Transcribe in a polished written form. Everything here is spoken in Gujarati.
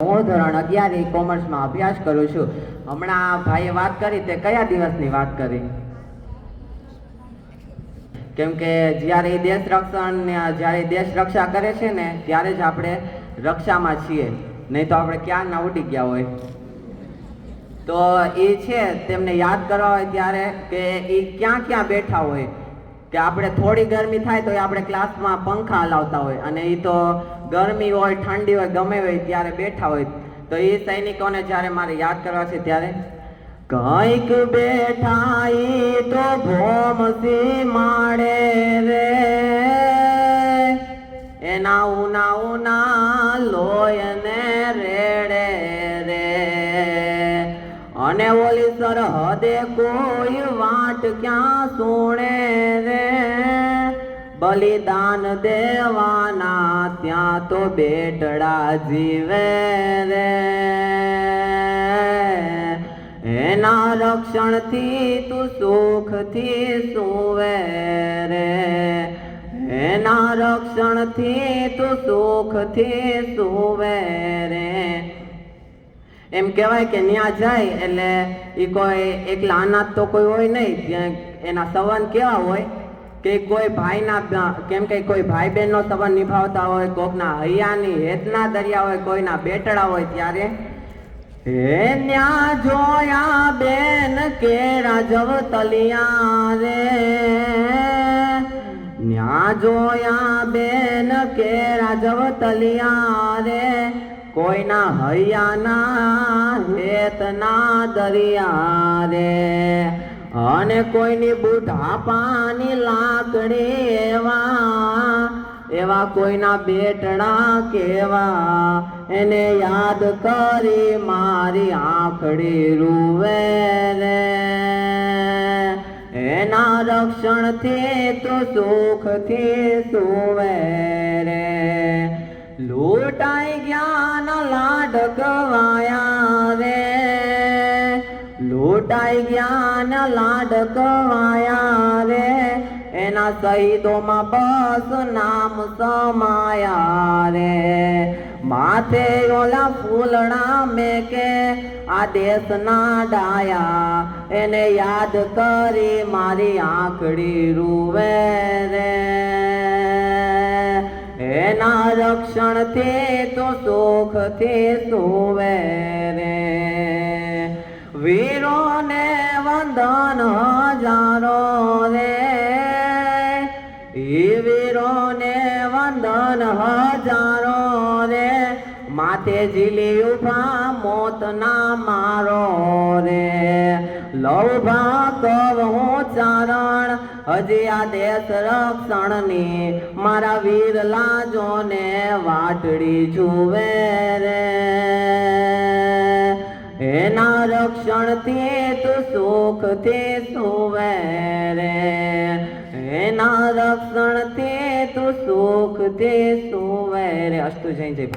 હું ધોરણ 11 કોમર્સમાં અભ્યાસ કરું છું। હમણાં ભાઈએ વાત કરી તે કયા દિવસની વાત કરી? કેમ કે જ્યારે દેશ રક્ષા કરે છે ને ત્યારે જ આપણે રક્ષામાં છીએ, નહીં તો આપણે ક્યારના ઉડી ગયા હોય। તો એ છે તેમને યાદ કરવા હોય ત્યારે કે એ ક્યાં ક્યાં બેઠા હોય, કે આપણે થોડી ગરમી થાય તો આપણે ક્લાસમાં પંખા હલાવતા હોય, અને એ તો ગરમી હોય ઠંડી હોય ગમે હોય ત્યારે બેઠા હોય। તો એ સૈનિકોને જ્યારે મારે યાદ કરવા છે ત્યારે કંઈક બેઠા ઈ તો ભોમસી માડે રે, એના ઉના ઉના લોયને રેડે રે, અને ઓલી સરહદે કોઈ વાટ ક્યાં સુણે રે, બલિદાન દેવાના ત્યાં તો બેટડા જીવે રે, એના રક્ષણથી તું સુખથી સુવે રે, એના રક્ષણથી તું સુખથી સુવે રે। એમ કહેવાય કે ન્યા જાય એટલે એ કોઈ એકલા અનાથ તો કોઈ હોય નહીં, ત્યાં એના સંબંધ કેવા હોય કે કોઈ ભાઈના, કેમ કે કોઈ ભાઈ બહેનનો સંબંધ નિભાવતા હોય, કોકના હૈયાની હેતના દરિયા હોય, કોઈના બેટડા હોય, ત્યારે હે ન્યા જોયા બેન કેરા જવતલિયા રે, ન્યા જોયા બેન કેરા જવતલિયા રે, કોઈના હૈયાના હેતના દરિયા રે, અને કોઈની બુઢાપાની લાકડી એવા કોઈના બેટડા કેવા, એને યાદ કરી મારી આંખડી રૂવે રે, એના રક્ષણથી તું સુખથી સુવે રે, લૂંટાઈ જ્ઞાન લાડકવાયા રે, લૂંટાઈ જ્ઞાન લાડકવાયા રે, એના શહીદોમાં બસ નામ સમાયા રે, માથે ઓલા ફૂલડા મેકે આ દેશના ડાયા, એને યાદ કરી મારી આંખડી રૂવે રે, એના રક્ષણથી તું સુખથી સુવે રે, વીરોને વંદન હજારો રે, ઈ વીરોને વંદન હજારો રે, માથે ઝીલી ઉભા મોતના મારો રે, લૌભા કવ હું ચારણ હજી આ દેશ રક્ષણની, મારા વીર લાજોને વાટડી જુએ રે, એના રક્ષણથી તું સુખથી સુવે રે, એના રક્ષણથી તું સુખથી સુવે રે। અસ્તુ જય જય।